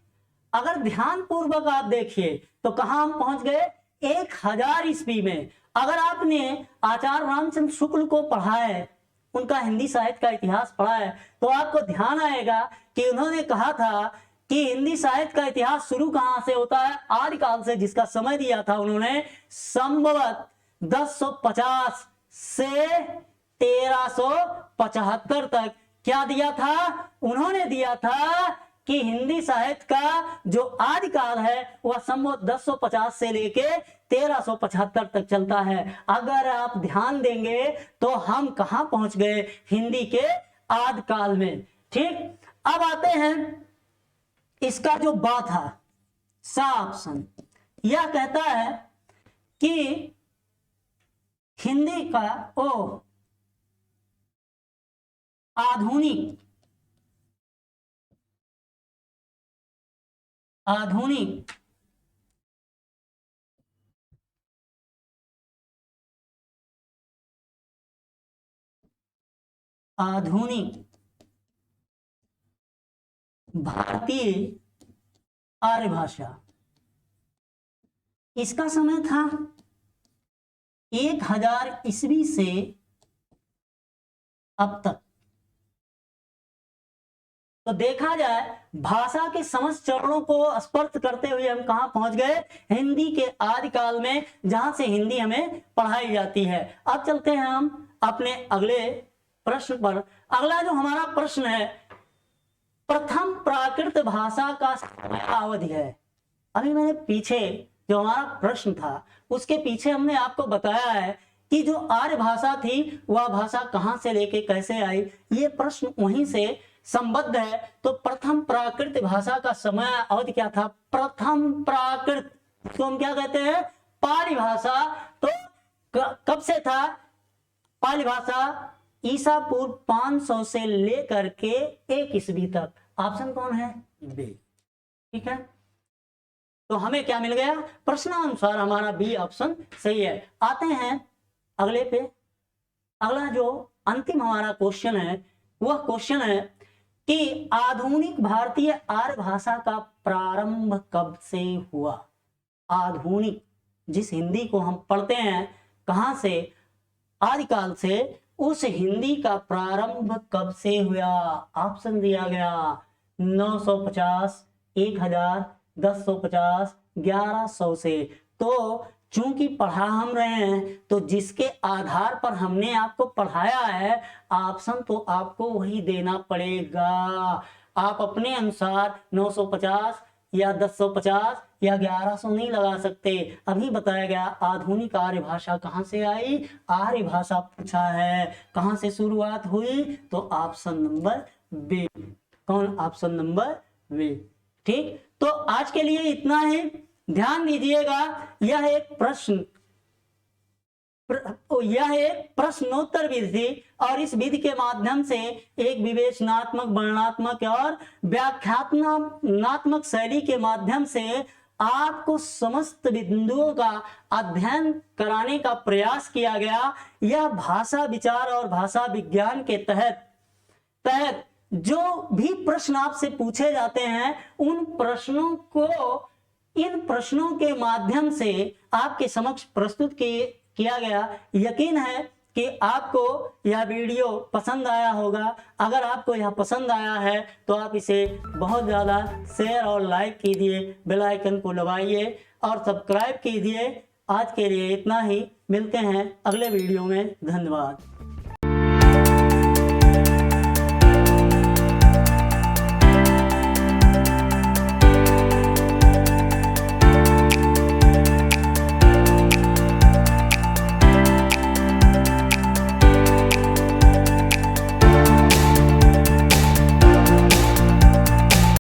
अगर ध्यान पूर्वक आप देखिए तो कहां हम पहुंच गए? 1000 ईस्वी में। अगर आपने आचार्य रामचंद्र शुक्ल को पढ़ा है, उनका हिंदी साहित्य का इतिहास पढ़ा है, तो आपको ध्यान आएगा कि उन्होंने कहा था कि हिंदी साहित्य का इतिहास शुरू कहां से होता है? आदिकाल से, जिसका समय दिया था उन्होंने संवत 1050 से 1375 तक। क्या दिया था? उन्होंने दिया था कि हिंदी साहित्य का जो आदिकाल है वह संवत 1050 से लेके 1375 तक चलता है। अगर आप ध्यान देंगे तो हम कहां पहुंच गए? हिंदी के आदिकाल में। ठीक, अब आते हैं इसका जो बा था, सा ऑप्शन, यह कहता है कि हिंदी का आधुनिक, आधुनिक आधुनिक भारतीय आर्य भाषा। इसका समय था 1000 ईस्वी से अब तक। तो देखा जाए भाषा के समस्त चरणों को स्पर्श करते हुए हम कहां पहुंच गए? हिंदी के आदिकाल में, जहां से हिंदी हमें पढ़ाई जाती है। अब चलते हैं हम अपने अगले प्रश्न पर। अगला जो हमारा प्रश्न है, प्रथम प्राकृत भाषा का समयावधि है। अभी मैंने पीछे जो हमारा प्रश्न था उसके पीछे हमने आपको बताया है कि जो आर्य भाषा थी वह भाषा कहां से लेके कैसे आई। ये प्रश्न वहीं से संबद्ध है। तो प्रथम प्राकृत भाषा का समय अवधि क्या था? प्रथम प्राकृत तो हम क्या कहते हैं? पाली भाषा। तो कब से था पाली भाषा? ईसा पूर्व 500 से लेकर के 1 ईस्वी तक। ऑप्शन कौन है? बी। ठीक है, तो हमें क्या मिल गया? प्रश्नानुसार हमारा बी ऑप्शन सही है। आते हैं अगले पे। अगला जो अंतिम हमारा क्वेश्चन है वह क्वेश्चन है कि आधुनिक भारतीय आर्य भाषा का प्रारंभ कब से हुआ? आधुनिक जिस हिंदी को हम पढ़ते हैं, कहां से? आदिकाल से। उस हिंदी का प्रारंभ कब से हुआ? ऑप्शन दिया गया 950, 1000, 1050, 1100 से। तो चूंकि पढ़ा हम रहे हैं तो जिसके आधार पर हमने आपको पढ़ाया है ऑप्शन तो आपको वही देना पड़ेगा। आप अपने अनुसार 950 या 1050 या 1100 नहीं लगा सकते। अभी बताया गया आधुनिक आर्य भाषा कहां से आई, आर्य भाषा पूछा है कहां से शुरुआत हुई, तो ऑप्शन नंबर बी। कौन? Option number B. ठीक, तो आज के लिए इतना ही। ध्यान दीजिएगा, यह एक प्रश्नोत्तर विधि थी और इस विधि के माध्यम से एक विवेचनात्मक, वर्णनात्मक और व्याख्यात्मक शैली के माध्यम से आपको समस्त बिंदुओं का अध्ययन कराने का प्रयास किया गया। यह भाषा विचार और भाषा विज्ञान के तहत जो भी प्रश्न आपसे पूछे जाते हैं, उन प्रश्नों को इन प्रश्नों के माध्यम से आपके समक्ष प्रस्तुत किया गया। यकीन है कि आपको यह वीडियो पसंद आया होगा। अगर आपको यह पसंद आया है तो आप इसे बहुत ज़्यादा शेयर और लाइक कीजिए, बेल आइकन को दबाइए और सब्सक्राइब कीजिए। आज के लिए इतना ही, मिलते हैं अगले वीडियो में। धन्यवाद।